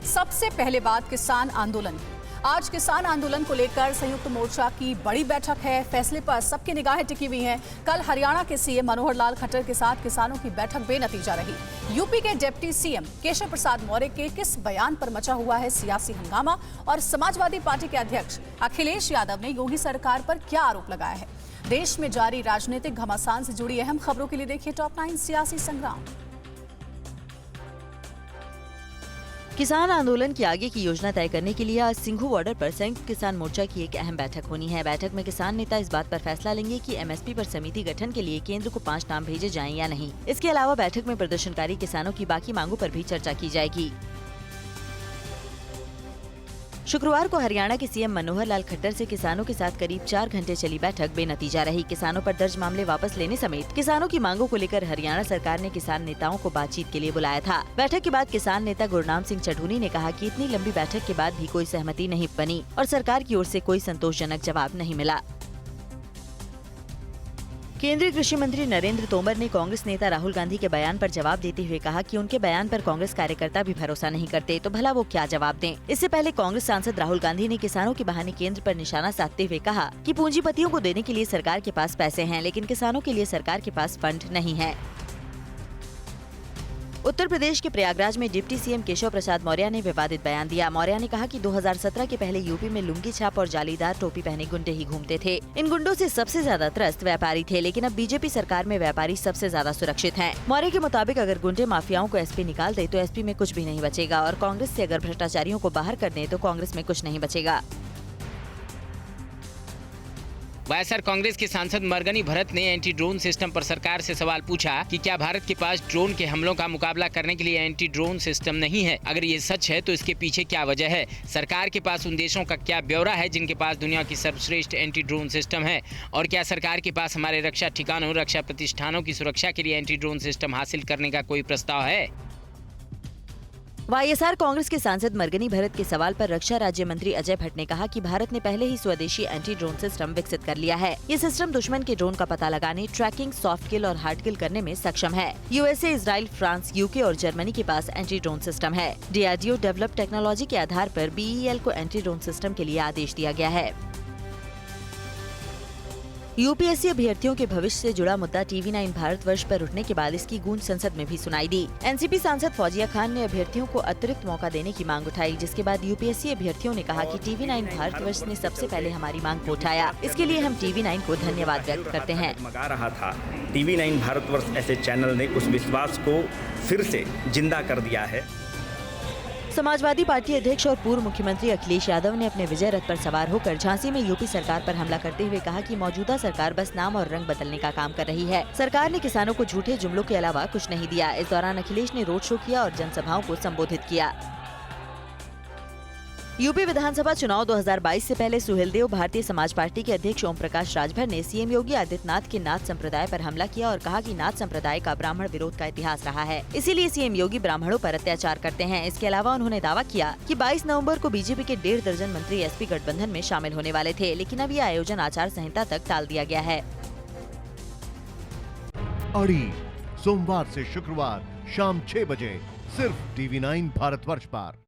सबसे पहले बात किसान आंदोलन। आज किसान आंदोलन को लेकर संयुक्त मोर्चा की बड़ी बैठक है। फैसले पर सबकी निगाहें टिकी हुई हैं। कल हरियाणा के सीएम मनोहर लाल खट्टर के साथ किसानों की बैठक बेनतीजा रही। यूपी के डिप्टी सीएम केशव प्रसाद मौर्य के किस बयान पर मचा हुआ है सियासी हंगामा, और समाजवादी पार्टी के अध्यक्ष अखिलेश यादव ने योगी सरकार पर क्या आरोप लगाया है। देश में जारी राजनीतिक घमासान से जुड़ी अहम खबरों के लिए देखिए टॉप 9 सियासी संग्राम। किसान आंदोलन की आगे की योजना तय करने के लिए आज सिंघू बॉर्डर पर संयुक्त किसान मोर्चा की एक अहम बैठक होनी है। बैठक में किसान नेता इस बात पर फैसला लेंगे कि एमएसपी पर समिति गठन के लिए केंद्र को 5 नाम भेजे जाएं या नहीं। इसके अलावा बैठक में प्रदर्शनकारी किसानों की बाकी मांगों पर भी चर्चा की जाएगी। शुक्रवार को हरियाणा के सीएम मनोहर लाल खट्टर से किसानों के साथ करीब 4 घंटे चली बैठक बेनतीजा रही। किसानों पर दर्ज मामले वापस लेने समेत किसानों की मांगों को लेकर हरियाणा सरकार ने किसान नेताओं को बातचीत के लिए बुलाया था। बैठक के बाद किसान नेता गुरनाम सिंह चढ़ूनी ने कहा कि इतनी लंबी बैठक के बाद भी कोई सहमति नहीं बनी और सरकार की ओर से कोई संतोषजनक जवाब नहीं मिला। केंद्रीय कृषि मंत्री नरेंद्र तोमर ने कांग्रेस नेता राहुल गांधी के बयान पर जवाब देते हुए कहा कि उनके बयान पर कांग्रेस कार्यकर्ता भी भरोसा नहीं करते, तो भला वो क्या जवाब दें। इससे पहले कांग्रेस सांसद राहुल गांधी ने किसानों के बहाने केंद्र पर निशाना साधते हुए कहा कि पूंजीपतियों को देने के लिए सरकार के पास पैसे हैं, लेकिन किसानों के लिए सरकार के पास फंड नहीं है। उत्तर प्रदेश के प्रयागराज में डिप्टी सीएम केशव प्रसाद मौर्य ने विवादित बयान दिया। मौर्य ने कहा कि 2017 के पहले यूपी में लुंगी छाप और जालीदार टोपी पहने गुंडे ही घूमते थे। इन गुंडों से सबसे ज्यादा त्रस्त व्यापारी थे, लेकिन अब बीजेपी सरकार में व्यापारी सबसे ज्यादा सुरक्षित हैं। मौर्य के मुताबिक अगर गुंडे माफियाओं को एसपी निकाल दे तो एसपी में कुछ भी नहीं बचेगा, और कांग्रेस से अगर भ्रष्टाचारियों को बाहर कर दे तो कांग्रेस में कुछ नहीं बचेगा। वाईएसआर कांग्रेस के सांसद मरगनी भरत ने एंटी ड्रोन सिस्टम पर सरकार से सवाल पूछा कि क्या भारत के पास ड्रोन के हमलों का मुकाबला करने के लिए एंटी ड्रोन सिस्टम नहीं है। अगर ये सच है तो इसके पीछे क्या वजह है। सरकार के पास उन देशों का क्या ब्यौरा है जिनके पास दुनिया की सर्वश्रेष्ठ एंटी ड्रोन सिस्टम है, और क्या सरकार के पास हमारे रक्षा ठिकानों, रक्षा प्रतिष्ठानों की सुरक्षा के लिए एंटी ड्रोन सिस्टम हासिल करने का कोई प्रस्ताव है। वाईएसआर कांग्रेस के सांसद मरगनी भरत के सवाल पर रक्षा राज्य मंत्री अजय भट्ट ने कहा कि भारत ने पहले ही स्वदेशी एंटी ड्रोन सिस्टम विकसित कर लिया है। ये सिस्टम दुश्मन के ड्रोन का पता लगाने, ट्रैकिंग, सॉफ्ट किल और हार्ड किल करने में सक्षम है। यूएसए, इजराइल, फ्रांस, यूके और जर्मनी के पास एंटी ड्रोन सिस्टम है। डीआरडीओ डेवलप टेक्नोलॉजी के आधार पर बीईएल को एंटी ड्रोन सिस्टम के लिए आदेश दिया गया है। यूपीएससी अभ्यर्थियों के भविष्य से जुड़ा मुद्दा टीवी9 भारतवर्ष पर उठने के बाद इसकी गूंज संसद में भी सुनाई दी। एनसीपी सांसद फौजिया खान ने अभ्यर्थियों को अतिरिक्त मौका देने की मांग उठाई, जिसके बाद यूपीएससी अभ्यर्थियों ने कहा कि टीवी9 भारतवर्ष ने सबसे पहले हमारी मांग को उठाया। इसके लिए हम टीवी9 को धन्यवाद व्यक्त करते हैं। मगा रहा था, टीवी9 भारतवर्ष ऐसे चैनल ने उस विश्वास को फिर से जिंदा कर दिया है। समाजवादी पार्टी अध्यक्ष और पूर्व मुख्यमंत्री अखिलेश यादव ने अपने विजय रथ पर सवार होकर झांसी में यूपी सरकार पर हमला करते हुए कहा कि मौजूदा सरकार बस नाम और रंग बदलने का काम कर रही है। सरकार ने किसानों को झूठे जुमलों के अलावा कुछ नहीं दिया। इस दौरान अखिलेश ने रोड शो किया और जनसभाओं को संबोधित किया। यूपी विधानसभा चुनाव 2022 से पहले सुहेलदेव भारतीय समाज पार्टी के अध्यक्ष ओम प्रकाश राजभर ने सीएम योगी आदित्यनाथ के नाथ संप्रदाय पर हमला किया और कहा कि नाथ संप्रदाय का ब्राह्मण विरोध का इतिहास रहा है, इसीलिए सीएम योगी ब्राह्मणों पर अत्याचार करते हैं। इसके अलावा उन्होंने दावा किया कि 22 नवंबर को बीजेपी के 1.5 दर्जन मंत्री एसपी गठबंधन में शामिल होने वाले थे, लेकिन अब ये आयोजन आचार संहिता तक टाल दिया गया है। अड़ी सोमवार से शुक्रवार शाम 6 बजे सिर्फ टीवी9 भारतवर्ष पर।